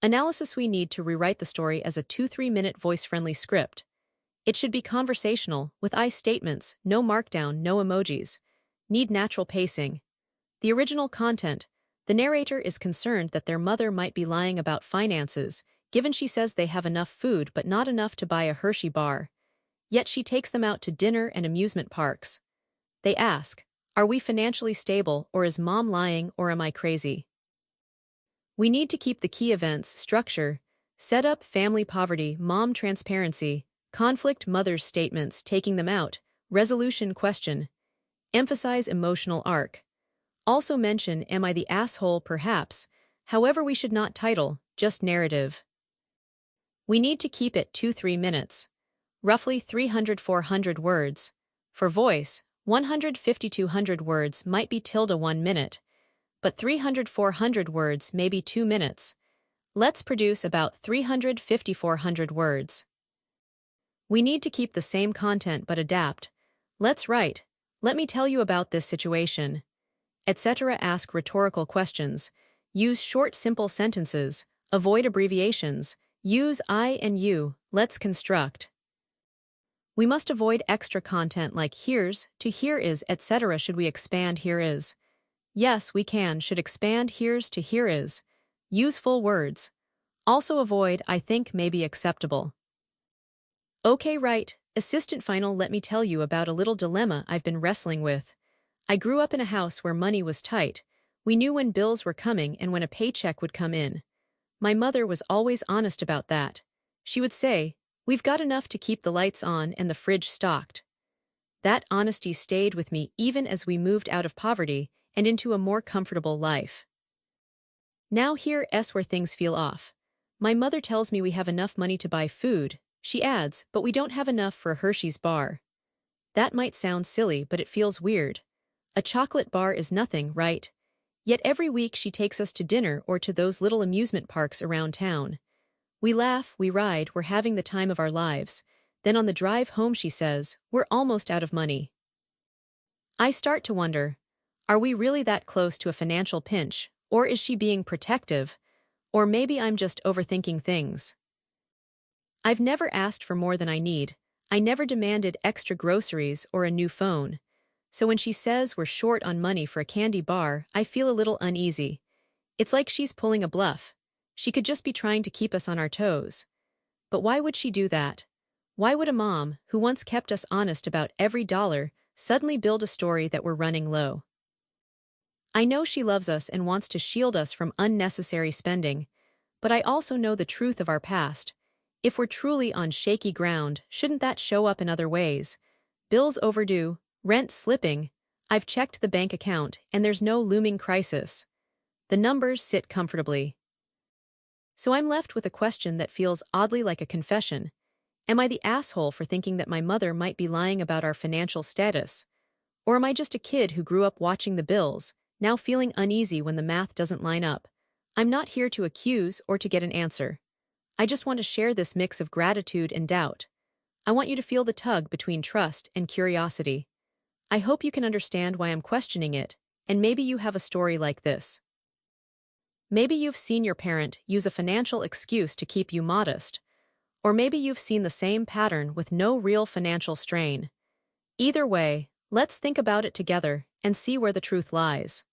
Analysis: we need to rewrite the story as a 2-3 minute voice-friendly script. It should be conversational, with I statements, no markdown, no emojis. Need natural pacing. The original content: the narrator is concerned that their mother might be lying about finances, given she says they have enough food but not enough to buy a Hershey bar. Yet she takes them out to dinner and amusement parks. They ask, "Are we financially stable, or is mom lying, or am I crazy?" We need to keep the key events: structure, setup, family poverty, mom transparency, conflict, mother's statements, taking them out, resolution, question. Emphasize emotional arc. Also mention, "Am I the asshole, perhaps?" However, we should not title, just narrative. We need to keep it 2-3 minutes. Roughly 300-400 words. For voice, 150-200 words might be tilde 1 minute, but 300-400 words may be 2 minutes. Let's produce about 350-400 words. We need to keep the same content but adapt. Let's write, "Let me tell you about this situation," etc. Ask rhetorical questions. Use short, simple sentences. Avoid abbreviations. Use I and you. Let's construct. We must avoid extra content like here's, to here is, etc. Should we expand here is? Yes, we can. Should expand here's to here is. Use full words. Also avoid I think may be acceptable. Okay, right. Assistant final: let me tell you about a little dilemma I've been wrestling with. I grew up in a house where money was tight. We knew when bills were coming and when a paycheck would come in. My mother was always honest about that. She would say, "We've got enough to keep the lights on and the fridge stocked." That honesty stayed with me even as we moved out of poverty and into a more comfortable life. Now here's where things feel off. My mother tells me we have enough money to buy food. She adds, "But we don't have enough for a Hershey's bar." That might sound silly, but it feels weird. A chocolate bar is nothing, right? Yet every week she takes us to dinner or to those little amusement parks around town. We laugh, we ride, we're having the time of our lives. Then on the drive home she says, "We're almost out of money." I start to wonder, are we really that close to a financial pinch, or is she being protective? Or maybe I'm just overthinking things. I've never asked for more than I need. I never demanded extra groceries or a new phone. So when she says we're short on money for a candy bar, I feel a little uneasy. It's like she's pulling a bluff. She could just be trying to keep us on our toes. But why would she do that? Why would a mom, who once kept us honest about every dollar, suddenly build a story that we're running low? I know she loves us and wants to shield us from unnecessary spending, but I also know the truth of our past. If we're truly on shaky ground, shouldn't that show up in other ways? Bills overdue, rent slipping. I've checked the bank account, and there's no looming crisis. The numbers sit comfortably. So I'm left with a question that feels oddly like a confession. Am I the asshole for thinking that my mother might be lying about our financial status? Or am I just a kid who grew up watching the bills, now feeling uneasy when the math doesn't line up? I'm not here to accuse or to get an answer. I just want to share this mix of gratitude and doubt. I want you to feel the tug between trust and curiosity. I hope you can understand why I'm questioning it, and maybe you have a story like this. Maybe you've seen your parent use a financial excuse to keep you modest, or maybe you've seen the same pattern with no real financial strain. Either way, let's think about it together and see where the truth lies.